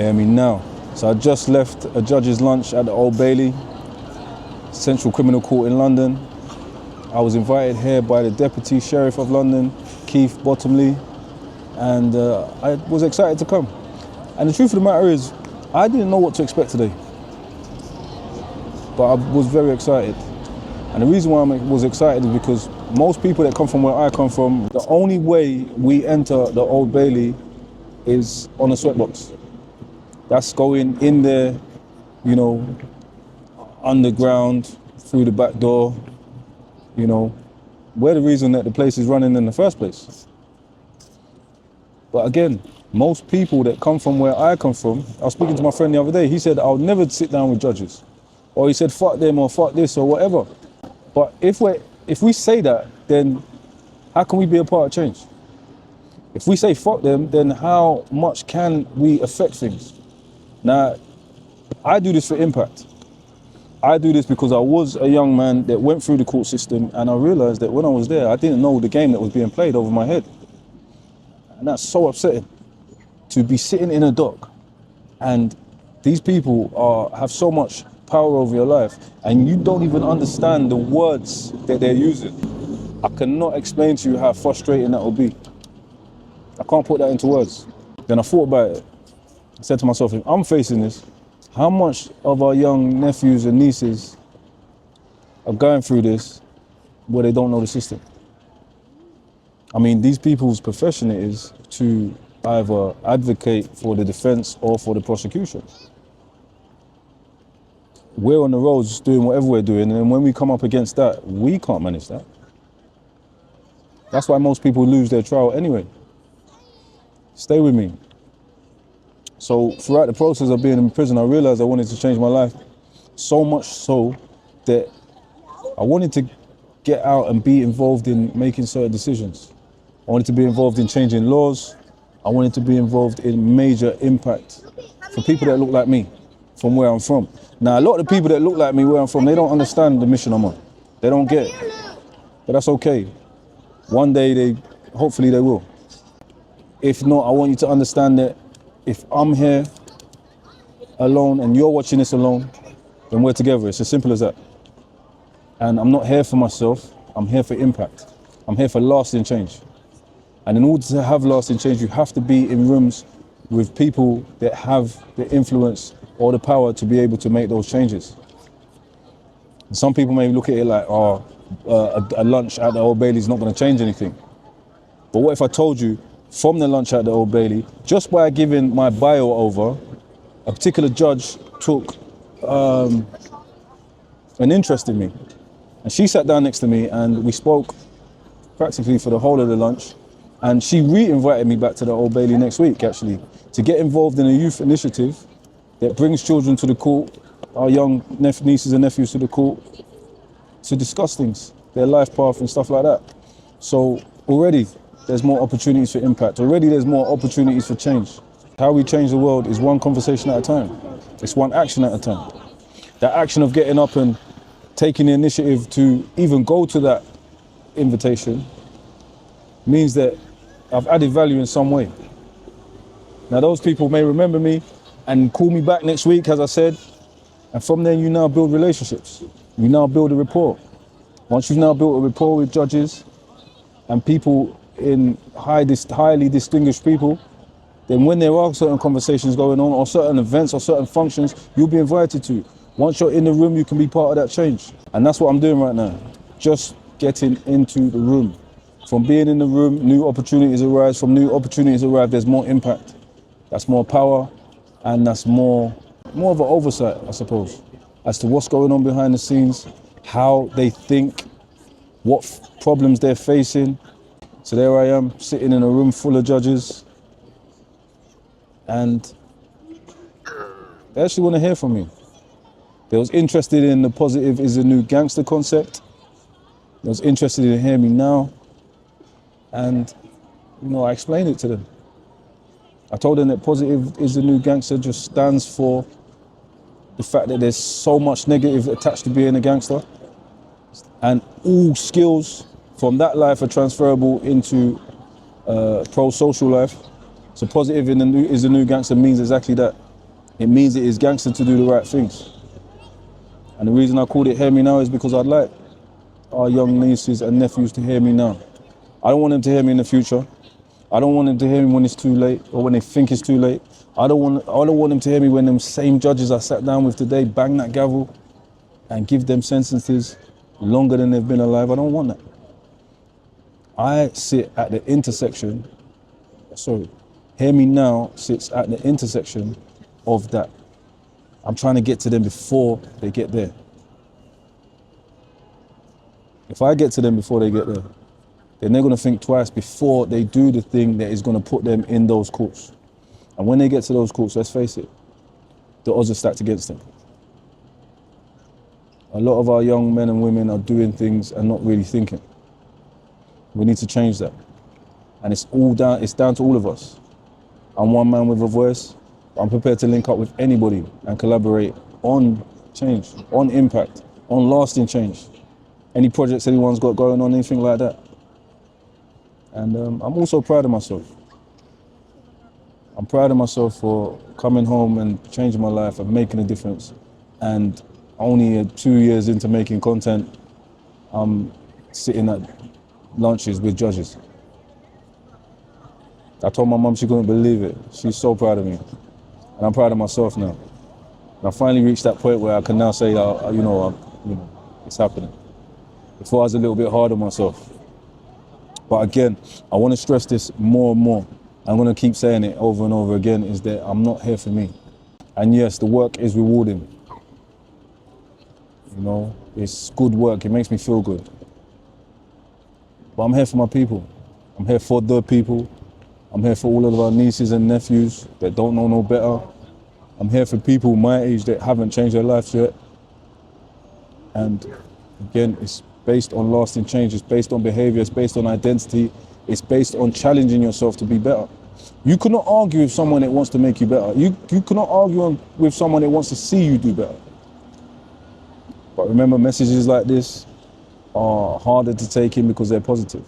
Hear me now. So I just left a judge's lunch at the Old Bailey, Central Criminal Court in London. I was invited here by the Deputy Sheriff of London, Keith Bottomley, and I was excited to come. And the truth of the matter is, I didn't know what to expect today, but I was very excited. And the reason why I was excited is because most people that come from where I come from, the only way we enter the Old Bailey is on a sweatbox. That's going in there, you know, underground, through the back door, you know. We're the reason that the place is running in the first place. But again, most people that come from where I come from, I was speaking to my friend the other day, he said, I'll never sit down with judges. Or he said, fuck them or fuck this or whatever. But if we say that, then how can we be a part of change? If we say fuck them, then how much can we affect things? Now, I do this for impact. I do this because I was a young man that went through the court system, and I realized that when I was there, I didn't know the game that was being played over my head. And that's so upsetting, to be sitting in a dock and these people have so much power over your life and you don't even understand the words that they're using. I cannot explain to you how frustrating that will be. I can't put that into words. Then I thought about it. I said to myself, if I'm facing this, how much of our young nephews and nieces are going through this where they don't know the system? I mean, these people's profession is to either advocate for the defense or for the prosecution. We're on the roads doing whatever we're doing, and then when we come up against that, we can't manage that. That's why most people lose their trial anyway. Stay with me. So throughout the process of being in prison, I realized I wanted to change my life, so much so that I wanted to get out and be involved in making certain decisions. I wanted to be involved in changing laws. I wanted to be involved in major impact for people that look like me, from where I'm from. Now, a lot of the people that look like me where I'm from, they don't understand the mission I'm on. They don't get it. But that's okay. One day, hopefully they will. If not, I want you to understand that if I'm here alone and you're watching this alone, then we're together. It's as simple as that. And I'm not here for myself. I'm here for impact. I'm here for lasting change. And in order to have lasting change, you have to be in rooms with people that have the influence or the power to be able to make those changes. And some people may look at it like, oh, a lunch at the Old Bailey is not going to change anything. But what if I told you, from the lunch at the Old Bailey, just by giving my bio over, a particular judge took an interest in me. And she sat down next to me and we spoke practically for the whole of the lunch. And she re-invited me back to the Old Bailey next week, actually, to get involved in a youth initiative that brings children to the court, our young nieces and nephews to the court, to discuss things, their life path and stuff like that. So already there's more opportunities for impact. Already there's more opportunities for change. How we change the world is one conversation at a time. It's one action at a time. That action of getting up and taking the initiative to even go to that invitation means that I've added value in some way. Now those people may remember me and call me back next week, as I said, and from there you now build relationships. You now build a rapport. Once you've now built a rapport with judges and people in highly distinguished people, then when there are certain conversations going on or certain events or certain functions, you'll be invited to. Once you're in the room, you can be part of that change. And that's what I'm doing right now, just getting into the room. From being in the room, new opportunities arise. From new opportunities arrive, there's more impact. That's more power, and that's more of an oversight, I suppose, as to what's going on behind the scenes, how they think, what problems they're facing. So there I am, sitting in a room full of judges, and they actually want to hear from me. They was interested in the positive is a new gangster concept. They was interested in hearing me now. And, I explained it to them. I told them that positive is the new gangster just stands for the fact that there's so much negative attached to being a gangster. And all skills from that life are transferable into pro-social life. So positive is the new gangster means exactly that. It means it is gangster to do the right things. And the reason I called it Hear Me Now is because I'd like our young nieces and nephews to hear me now. I don't want them to hear me in the future. I don't want them to hear me when it's too late or when they think it's too late. I don't want them to hear me when them same judges I sat down with today bang that gavel and give them sentences longer than they've been alive. I don't want that. I sit at the intersection, Hear Me Now sits at the intersection of that. I'm trying to get to them before they get there. If I get to them before they get there, then they're going to think twice before they do the thing that is going to put them in those courts. And when they get to those courts, let's face it, the odds are stacked against them. A lot of our young men and women are doing things and not really thinking. We need to change that. And it's down to all of us. I'm one man with a voice. I'm prepared to link up with anybody and collaborate on change, on impact, on lasting change. Any projects anyone's got going on, anything like that. And I'm also proud of myself. I'm proud of myself for coming home and changing my life and making a difference. And only 2 years into making content, I'm sitting at lunches with judges. I told my mum she couldn't believe it. She's so proud of me. And I'm proud of myself now. And I finally reached that point where I can now say, it's happening. Before I was a little bit hard on myself. But again, I want to stress this more and more. I'm going to keep saying it over and over again, is that I'm not here for me. And yes, the work is rewarding. You know, it's good work, it makes me feel good. But I'm here for my people. I'm here for the people. I'm here for all of our nieces and nephews that don't know no better. I'm here for people my age that haven't changed their lives yet. And again, it's based on lasting change, it's based on behaviour, it's based on identity, it's based on challenging yourself to be better. You cannot argue with someone that wants to make you better. You cannot argue with someone that wants to see you do better. But remember, messages like this are harder to take in because they're positive.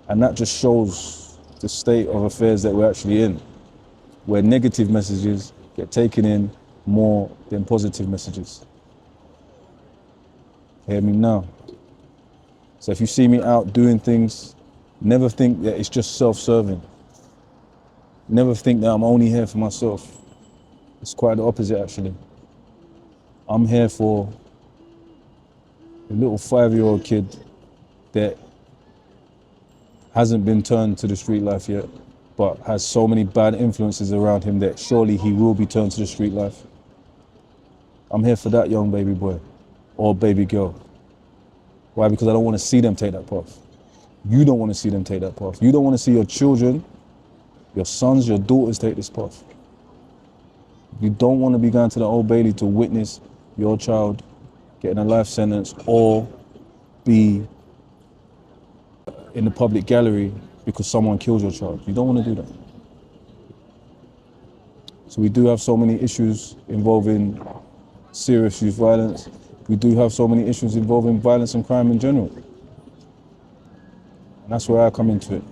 And that just shows the state of affairs that we're actually in, where negative messages get taken in more than positive messages. Hear me now. So if you see me out doing things, never think that it's just self-serving. Never think that I'm only here for myself. It's quite the opposite, actually. I'm here for a little 5-year-old kid that hasn't been turned to the street life yet, but has so many bad influences around him that surely he will be turned to the street life. I'm here for that young baby boy or baby girl. Why? Because I don't want to see them take that path. You don't want to see them take that path. You don't want to see your children, your sons, your daughters take this path. You don't want to be going to the Old Bailey to witness your child getting a life sentence or be in the public gallery because someone killed your child. You don't want to do that. So we do have so many issues involving serious youth violence. We do have so many issues involving violence and crime in general. And that's where I come into it.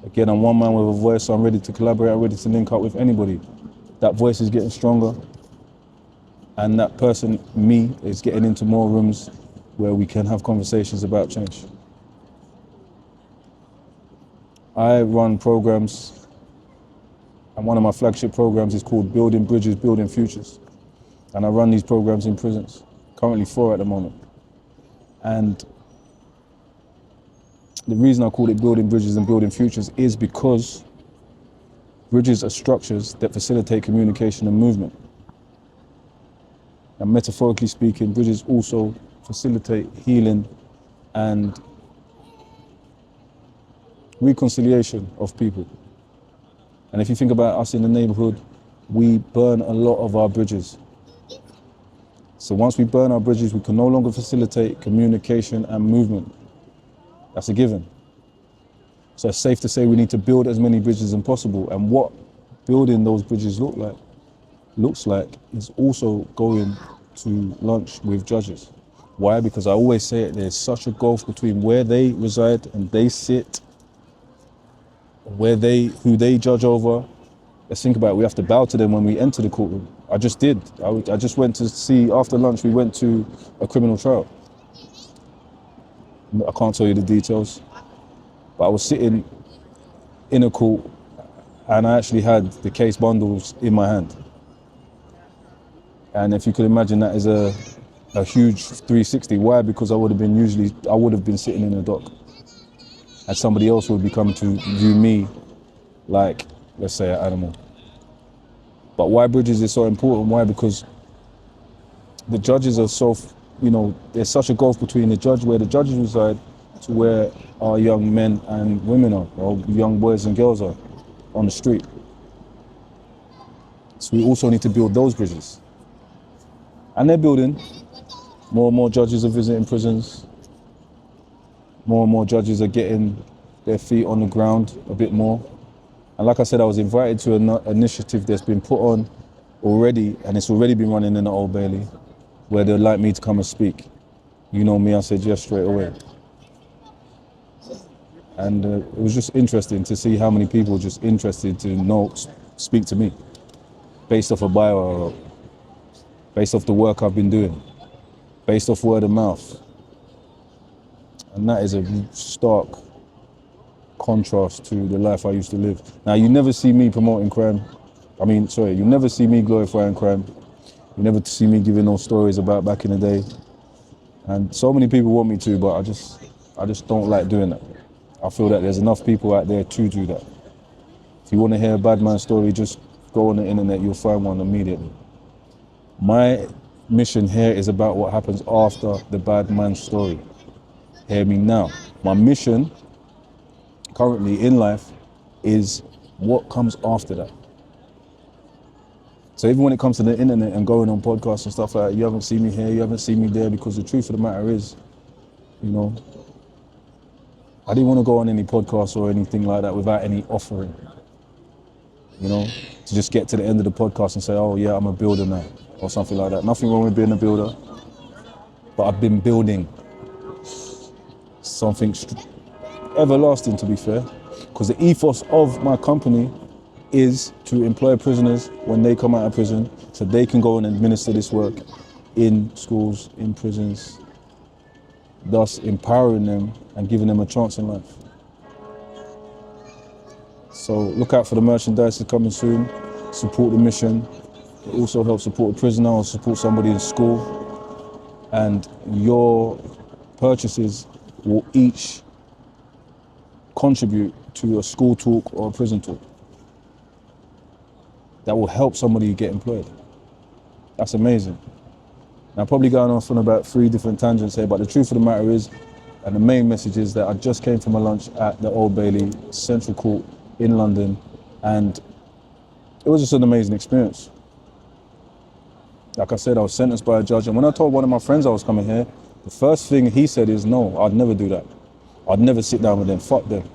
Again, I'm one man with a voice, so I'm ready to collaborate, I'm ready to link up with anybody. That voice is getting stronger, and that person, me, is getting into more rooms where we can have conversations about change. I run programs, and one of my flagship programs is called Building Bridges, Building Futures. And I run these programs in prisons, currently 4 at the moment. And the reason I call it Building Bridges and Building Futures is because bridges are structures that facilitate communication and movement. And metaphorically speaking, bridges also facilitate healing and reconciliation of people. And if you think about us in the neighborhood, we burn a lot of our bridges. So once we burn our bridges, we can no longer facilitate communication and movement. That's a given. So it's safe to say we need to build as many bridges as possible. And what building those bridges looks like is also going to lunch with judges. Why? Because I always say it, there's such a gulf between where they reside and they sit, who they judge over, let's think about it, we have to bow to them when we enter the courtroom. I just did. I just went to see, after lunch, we went to a criminal trial. I can't tell you the details, but I was sitting in a court and I actually had the case bundles in my hand. And if you could imagine, that is a huge 360. Why? Because I would have been sitting in a dock and somebody else would be coming to view me like, let's say, an animal. But why bridges is so important? Why? Because the judges are so, there's such a gulf between where the judges reside to where our young men and women are, or young boys and girls are on the street. So we also need to build those bridges. And they're building. More and more judges are visiting prisons. More and more judges are getting their feet on the ground a bit more. And like I said, I was invited to an initiative that's been put on already, and it's already been running in the Old Bailey, where they'd like me to come and speak. You know me, I said yes straight away. And it was just interesting to see how many people were just interested to speak to me, based off a bio, or based off the work I've been doing, based off word of mouth. And that is a stark contrast to the life I used to live. Now, you never see me promoting crime. You never see me glorifying crime. You never see me giving those stories about back in the day. And so many people want me to, but I just don't like doing that. I feel that there's enough people out there to do that. If you want to hear a bad man's story, just go on the internet, you'll find one immediately. My mission here is about what happens after the bad man's story. Hear me now. My mission currently in life is what comes after that. So even when it comes to the internet and going on podcasts and stuff like that, you haven't seen me here, you haven't seen me there, because the truth of the matter is, I didn't want to go on any podcasts or anything like that without any offering. To just get to the end of the podcast and say, oh yeah, I'm a builder now, or something like that. Nothing wrong with being a builder, but I've been building something everlasting, to be fair, because the ethos of my company is to employ prisoners when they come out of prison so they can go and administer this work in schools, in prisons, thus empowering them and giving them a chance in life. So look out for the merchandise that's coming soon. Support the mission. It also helps support a prisoner or support somebody in school. And your purchases will each contribute to a school talk or a prison talk that will help somebody get employed. That's amazing. Now, I'm probably going off on about 3 different tangents here, but the truth of the matter is, and the main message is, that I just came from a lunch at the Old Bailey Central Court in London, and it was just an amazing experience. Like I said, I was sentenced by a judge, and when I told one of my friends I was coming here, the first thing he said is, no, I'd never do that. I'd never sit down with them, fuck them.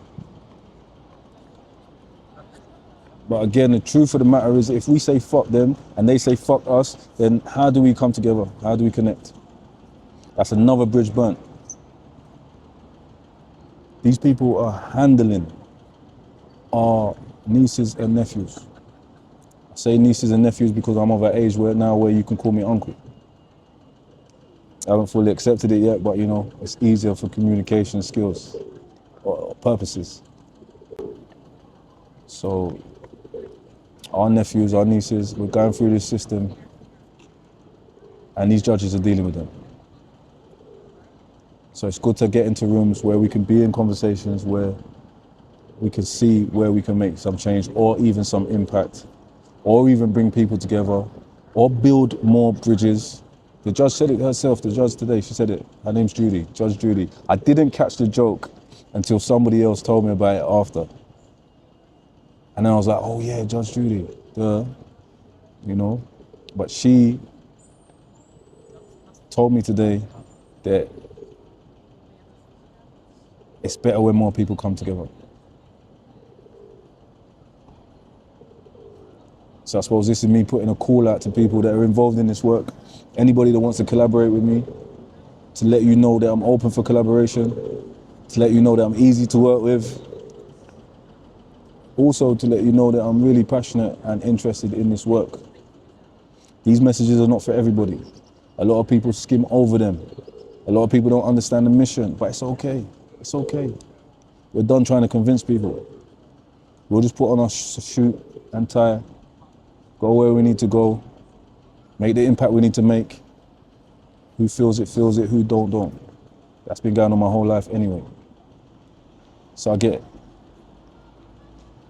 But again, the truth of the matter is, if we say fuck them and they say fuck us, then how do we come together? How do we connect? That's another bridge burnt. These people are handling our nieces and nephews. I say nieces and nephews because I'm of an age where you can call me uncle. I haven't fully accepted it yet, but it's easier for communication skills or purposes. So our nephews, our nieces, we're going through this system and these judges are dealing with them. So it's good to get into rooms where we can be in conversations where we can see where we can make some change or even some impact, or even bring people together, or build more bridges. The judge said it herself, the judge today, she said it. Her name's Judy, Judge Judy. I didn't catch the joke until somebody else told me about it after. And then I was like, oh yeah, Judge Judy, But she told me today that it's better when more people come together. So I suppose this is me putting a call out to people that are involved in this work. Anybody that wants to collaborate with me, to let you know that I'm open for collaboration, to let you know that I'm easy to work with. Also to let you know that I'm really passionate and interested in this work. These messages are not for everybody. A lot of people skim over them. A lot of people don't understand the mission, but it's okay. It's okay. We're done trying to convince people. We'll just put on our suit and tie, go where we need to go, make the impact we need to make. Who feels it, who don't. That's been going on my whole life anyway. So I get it.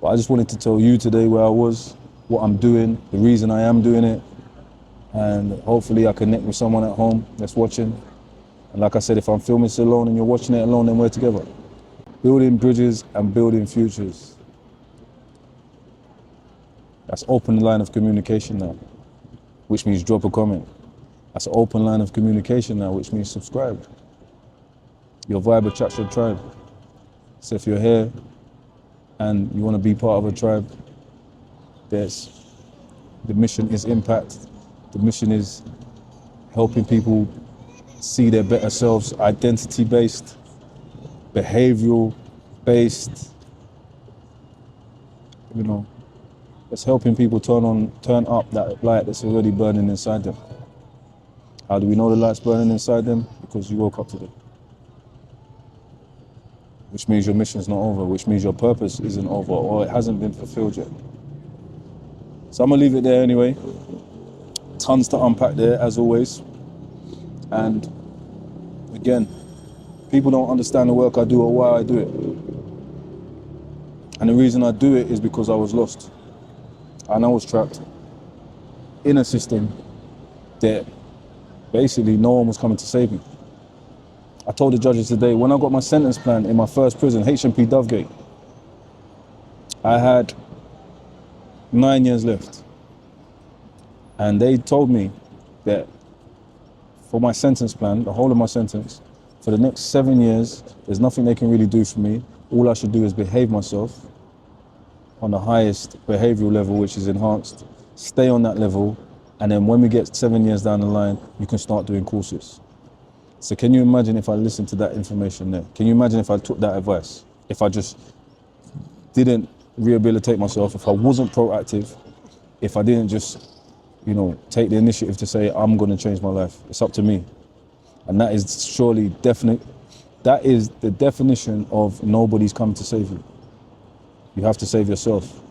But I just wanted to tell you today where I was, what I'm doing, the reason I am doing it, and hopefully I connect with someone at home that's watching. And like I said, if I'm filming this alone and you're watching it alone, then we're together. Building bridges and building futures. That's open line of communication now, which means drop a comment. That's an open line of communication now, which means subscribe. Your vibe attracts your tribe. So if you're here and you want to be part of a tribe, the mission is impact. The mission is helping people see their better selves, identity-based, behavioral-based. You know, it's helping people turn up that light that's already burning inside them. How do we know the light's burning inside them? Because you woke up today. Which means your mission's not over, which means your purpose isn't over, or it hasn't been fulfilled yet. So I'm gonna leave it there anyway. Tons to unpack there, as always. And again, people don't understand the work I do or why I do it. And the reason I do it is because I was lost. And I was trapped in a system that basically no one was coming to save me. I told the judges today, when I got my sentence plan in my first prison, HMP Dovegate, I had 9 years left. And they told me that for my sentence plan, the whole of my sentence, for the next 7 years, there's nothing they can really do for me. All I should do is behave myself on the highest behavioral level, which is enhanced, stay on that level, and then when we get 7 years down the line, you can start doing courses. So can you imagine if I listened to that information there? Can you imagine if I took that advice? If I just didn't rehabilitate myself, if I wasn't proactive, if I didn't just, take the initiative to say, I'm gonna change my life. It's up to me. And that is surely that is the definition of nobody's come to save you. You have to save yourself.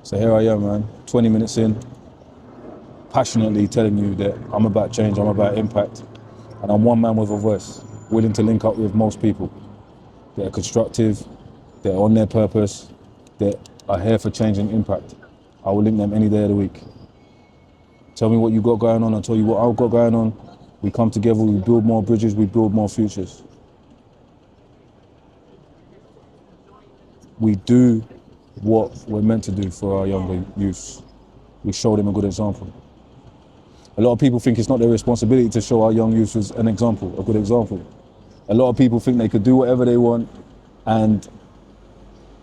So here I am, man, 20 minutes in, passionately telling you that I'm about change, I'm about impact. And I'm one man with a voice, willing to link up with most people that are constructive, that are on their purpose, that are here for change and impact. I will link them any day of the week. Tell me what you got going on, I'll tell you what I've got going on. We come together, we build more bridges, we build more futures. We do what we're meant to do for our younger youth. We show them a good example. A lot of people think it's not their responsibility to show our young youth as an example, a good example. A lot of people think they could do whatever they want and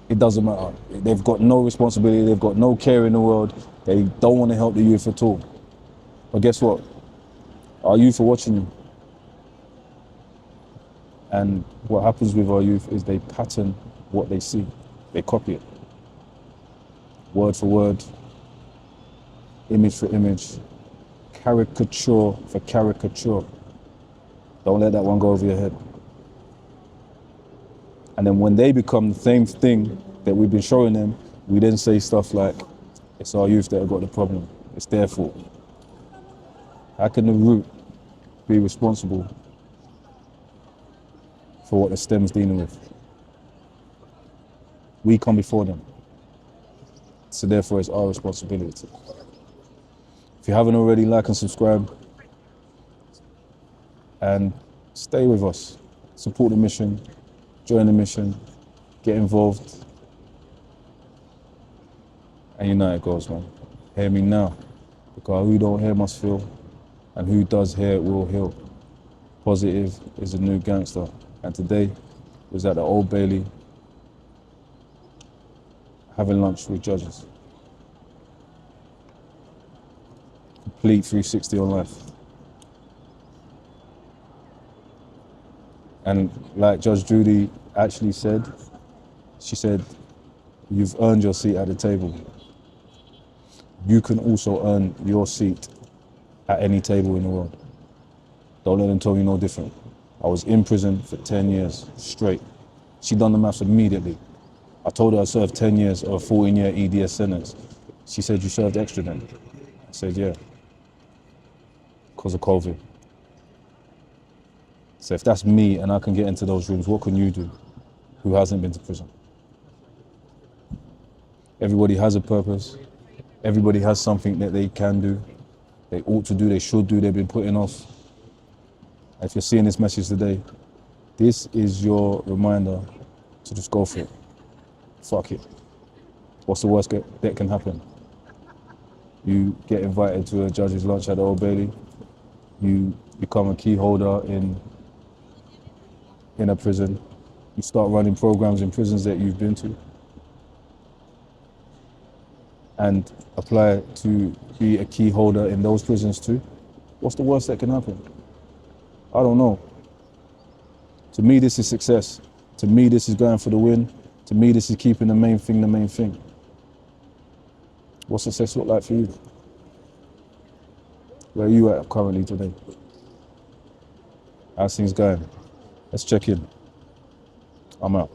it doesn't matter. They've got no responsibility, they've got no care in the world, they don't want to help the youth at all. But guess what? Our youth are watching you. And what happens with our youth is they pattern what they see. They copy it. Word for word, image for image, caricature for caricature. Don't let that one go over your head. And then when they become the same thing that we've been showing them, we then say stuff like, it's our youth that have got the problem. It's their fault. How can the root be responsible for what the stem's dealing with? We come before them. So therefore it's our responsibility. If you haven't already, like and subscribe and stay with us. Support the mission, join the mission, get involved. And you know how it goes, man. Hear me now, because who don't hear must feel, and who does hear will heal. Positive is the new gangster. And today was at the Old Bailey having lunch with judges. Complete 360 on life. And like Judge Judy actually said, she said, You've earned your seat at the table. You can also earn your seat at any table in the world. Don't let them tell you no different. I was in prison for 10 years straight. She done the maths immediately. I told her I served 10 years of a 14-year EDS sentence. She said, you served extra then? I said, yeah, because of COVID. So if that's me and I can get into those rooms, what can you do who hasn't been to prison? Everybody has a purpose. Everybody has something that they can do, they ought to do, they should do, they've been putting off. If you're seeing this message today, this is your reminder to just go for it. Fuck it. What's the worst that can happen? You get invited to a judge's lunch at the Old Bailey. You become a key holder in a prison. You start running programs in prisons that you've been to and apply to be a key holder in those prisons too. What's the worst that can happen? I don't know. To me, this is success. To me, this is going for the win. To me, this is keeping the main thing the main thing. What's success look like for you? Where are you at currently today? How's things going? Let's check in. I'm out.